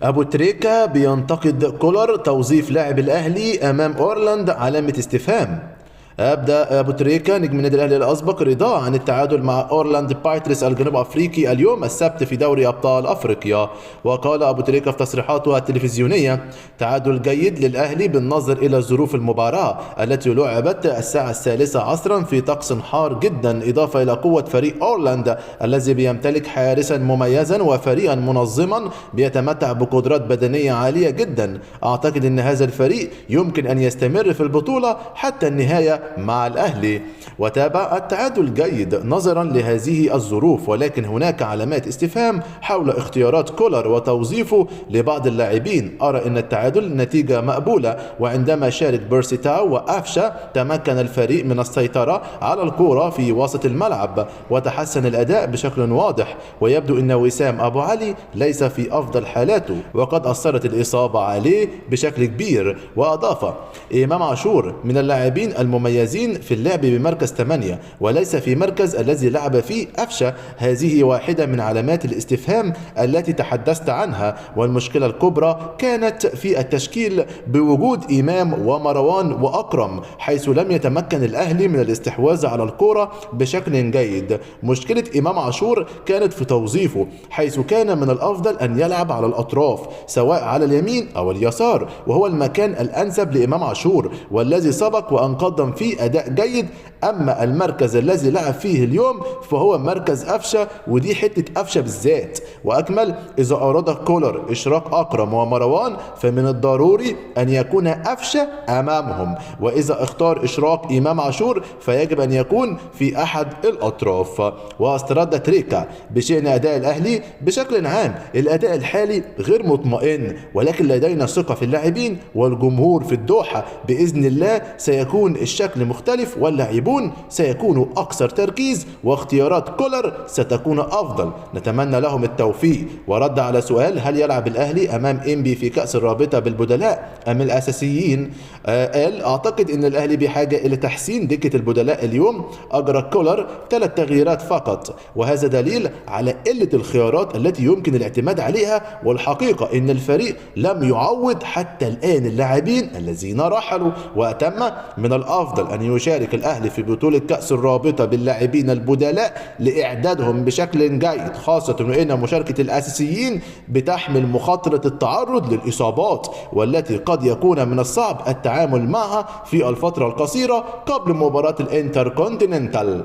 أبو تريكة بينتقد كولر توظيف لاعب الأهلي أمام أورلاند علامة استفهام. أبدأ أبو تريكة نجم النادي الأهلي الأسبق رضاه عن التعادل مع أورلاند بايترس الجنوب أفريقي اليوم السبت في دوري أبطال أفريقيا. وقال أبو تريكة في تصريحاته التلفزيونية: تعادل جيد للأهلي بالنظر إلى ظروف المباراة التي لعبت الساعة 3 عصرا في طقس حار جدا، إضافة إلى قوة فريق أورلاند الذي بيمتلك حارسا مميزا وفريقا منظما بيتمتع بقدرات بدنية عالية جدا. أعتقد أن هذا الفريق يمكن أن يستمر في البطولة حتى النهاية مع الأهلي. وتابع: التعادل جيد نظرا لهذه الظروف، ولكن هناك علامات استفهام حول اختيارات كولر وتوظيفه لبعض اللاعبين. أرى أن التعادل نتيجة مقبولة، وعندما شارك بيرسيتاو وأفشا تمكن الفريق من السيطرة على الكرة في وسط الملعب وتحسن الأداء بشكل واضح، ويبدو أن وسام أبو علي ليس في أفضل حالاته وقد أثرت الإصابة عليه بشكل كبير. وأضاف: إمام عاشور من اللاعبين المميزين في اللعب بمركز 8 وليس في مركز الذي لعب فيه أفشا. هذه واحدة من علامات الاستفهام التي تحدثت عنها، والمشكلة الكبرى كانت في التشكيل بوجود إمام ومروان وأكرم، حيث لم يتمكن الأهلي من الاستحواذ على الكرة بشكل جيد. مشكلة إمام عاشور كانت في توظيفه، حيث كان من الأفضل أن يلعب على الأطراف سواء على اليمين أو اليسار، وهو المكان الأنسب لإمام عاشور والذي سبق وأن قدم فيه أداء جيد. أما المركز الذي لعب فيه اليوم فهو مركز أفشا، ودي حتة أفشا بالذات. وأكمل: إذا أراد كولر إشراك أكرم ومروان فمن الضروري أن يكون أفشا أمامهم، وإذا اختار إشراك إمام عاشور فيجب أن يكون في أحد الأطراف. واسترد تريكا بشأن أداء الأهلي بشكل عام: الأداء الحالي غير مطمئن، ولكن لدينا ثقة في اللاعبين والجمهور في الدوحة. بإذن الله سيكون الشكل مختلف واللاعبون سيكونوا أكثر تركيز، واختيارات كولر ستكون أفضل. نتمنى لهم التوفيق. ورد على سؤال هل يلعب الأهلي أمام إنبي في كأس الرابطة بالبدلاء أم الأساسيين، قال: أعتقد أن الأهلي بحاجة إلى تحسين دكة البدلاء. اليوم أجرى كولر 3 تغييرات فقط، وهذا دليل على قلة الخيارات التي يمكن الاعتماد عليها. والحقيقة أن الفريق لم يعوض حتى الآن اللاعبين الذين رحلوا، وأتم من الأفضل أن يشارك الأهلي في بطولة كأس الرابطة باللاعبين البدلاء لإعدادهم بشكل جيد، خاصة وأن مشاركة الأساسيين بتحمل مخاطرة التعرض للإصابات، والتي قد يكون من الصعب التعامل معها في الفترة القصيرة قبل مباراة الانتركونتيننتال.